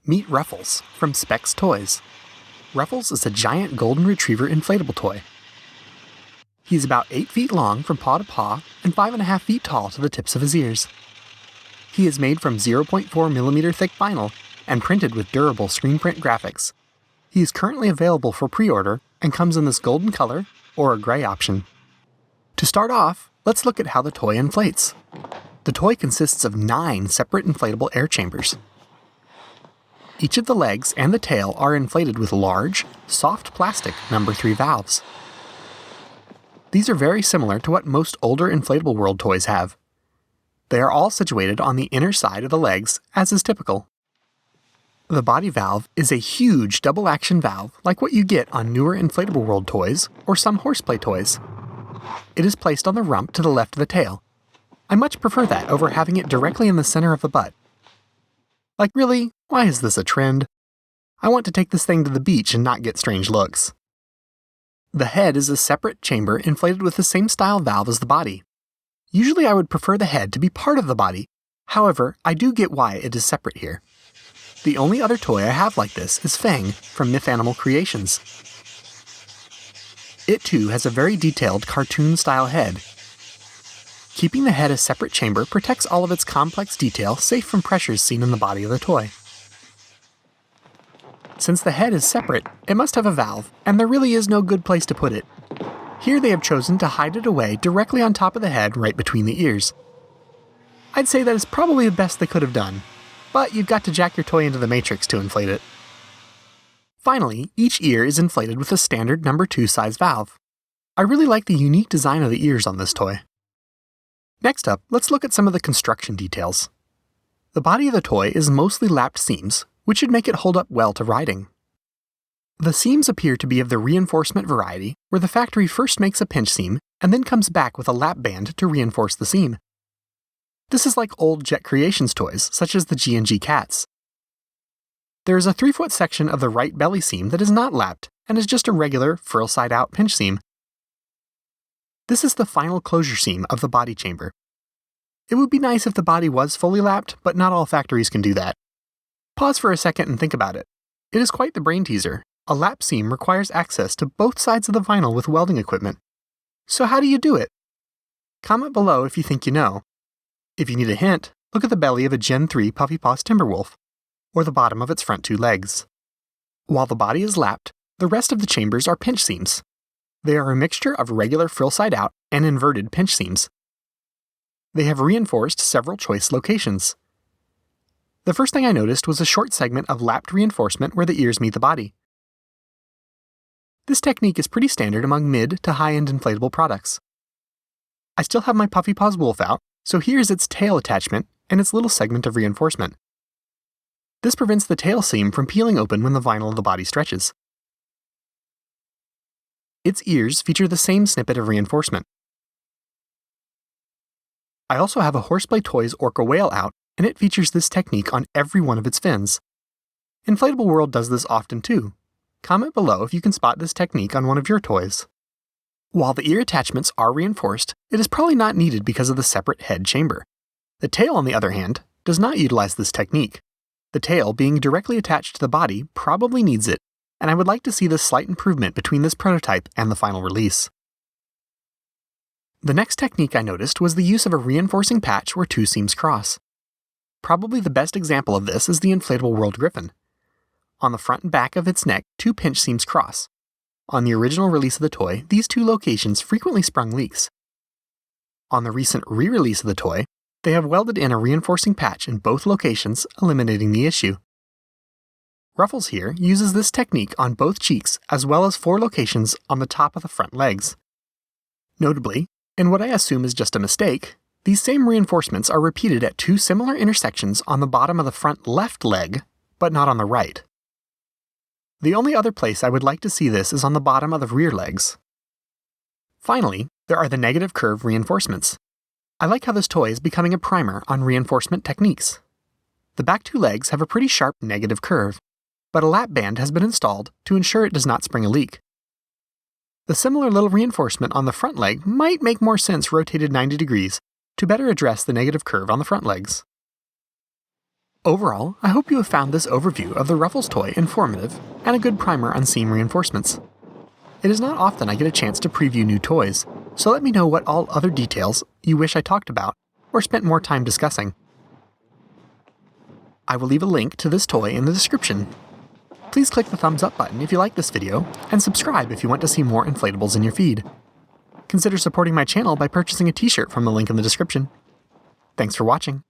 Meet Ruffles from Speck's Toys. Ruffles is a giant golden retriever inflatable toy. He's about 8 feet long from paw to paw and 5.5 feet tall to the tips of his ears. He is made from 0.4mm thick vinyl and printed with durable screen print graphics. He is currently available for pre-order and comes in this golden color or a gray option. To start off, let's look at how the toy inflates. The toy consists of 9 separate inflatable air chambers. Each of the legs and the tail are inflated with large, soft plastic No. 3 valves. These are very similar to what most older Inflatable World toys have. They are all situated on the inner side of the legs, as is typical. The body valve is a huge double-action valve like what you get on newer Inflatable World toys or some horseplay toys. It is placed on the rump to the left of the tail. I much prefer that over having it directly in the center of the butt. Like really, why is this a trend? I want to take this thing to the beach and not get strange looks. The head is a separate chamber inflated with the same style valve as the body. Usually I would prefer the head to be part of the body, however, I do get why it is separate here. The only other toy I have like this is Fang from Myth Animal Creations. It too has a very detailed cartoon-style head. Keeping the head a separate chamber protects all of its complex detail safe from pressures seen in the body of the toy. Since the head is separate, it must have a valve, and there really is no good place to put it. Here they have chosen to hide it away directly on top of the head right between the ears. I'd say that is probably the best they could have done, but you've got to jack your toy into the matrix to inflate it. Finally, each ear is inflated with a standard No. 2 size valve. I really like the unique design of the ears on this toy. Next up, let's look at some of the construction details. The body of the toy is mostly lapped seams, which should make it hold up well to riding. The seams appear to be of the reinforcement variety, where the factory first makes a pinch seam and then comes back with a lap band to reinforce the seam. This is like old Jet Creations toys, such as the G&G Cats. There is a 3-foot section of the right belly seam that is not lapped and is just a regular, frill-side-out pinch seam. This is the final closure seam of the body chamber. It would be nice if the body was fully lapped, but not all factories can do that. Pause for a second and think about it. It is quite the brain teaser. A lap seam requires access to both sides of the vinyl with welding equipment. So how do you do it? Comment below if you think you know. If you need a hint, look at the belly of a Gen 3 Puffy Paws Timberwolf, or the bottom of its front 2 legs. While the body is lapped, the rest of the chambers are pinch seams. They are a mixture of regular frill-side-out and inverted pinch seams. They have reinforced several choice locations. The first thing I noticed was a short segment of lapped reinforcement where the ears meet the body. This technique is pretty standard among mid to high-end inflatable products. I still have my Puffy Paws Wolf out, so here's its tail attachment and its little segment of reinforcement. This prevents the tail seam from peeling open when the vinyl of the body stretches. Its ears feature the same snippet of reinforcement. I also have a Horseplay Toys Orca Whale out, and it features this technique on every one of its fins. Inflatable World does this often too. Comment below if you can spot this technique on one of your toys. While the ear attachments are reinforced, it is probably not needed because of the separate head chamber. The tail, on the other hand, does not utilize this technique. The tail, being directly attached to the body, probably needs it, and I would like to see this slight improvement between this prototype and the final release. The next technique I noticed was the use of a reinforcing patch where 2 seams cross. Probably the best example of this is the Inflatable World Griffin. On the front and back of its neck, 2 pinch seams cross. On the original release of the toy, these 2 locations frequently sprung leaks. On the recent re-release of the toy, they have welded in a reinforcing patch in both locations, eliminating the issue. Ruffles here uses this technique on both cheeks as well as 4 locations on the top of the front legs. Notably, in what I assume is just a mistake, these same reinforcements are repeated at 2 similar intersections on the bottom of the front left leg, but not on the right. The only other place I would like to see this is on the bottom of the rear legs. Finally, there are the negative curve reinforcements. I like how this toy is becoming a primer on reinforcement techniques. The back 2 legs have a pretty sharp negative curve, but a lap band has been installed to ensure it does not spring a leak. The similar little reinforcement on the front leg might make more sense rotated 90 degrees to better address the negative curve on the front legs. Overall, I hope you have found this overview of the Ruffles toy informative and a good primer on seam reinforcements. It is not often I get a chance to preview new toys, so let me know what all other details you wish I talked about or spent more time discussing. I will leave a link to this toy in the description. Please click the thumbs up button if you like this video, and subscribe if you want to see more inflatables in your feed. Consider supporting my channel by purchasing a t-shirt from the link in the description. Thanks for watching.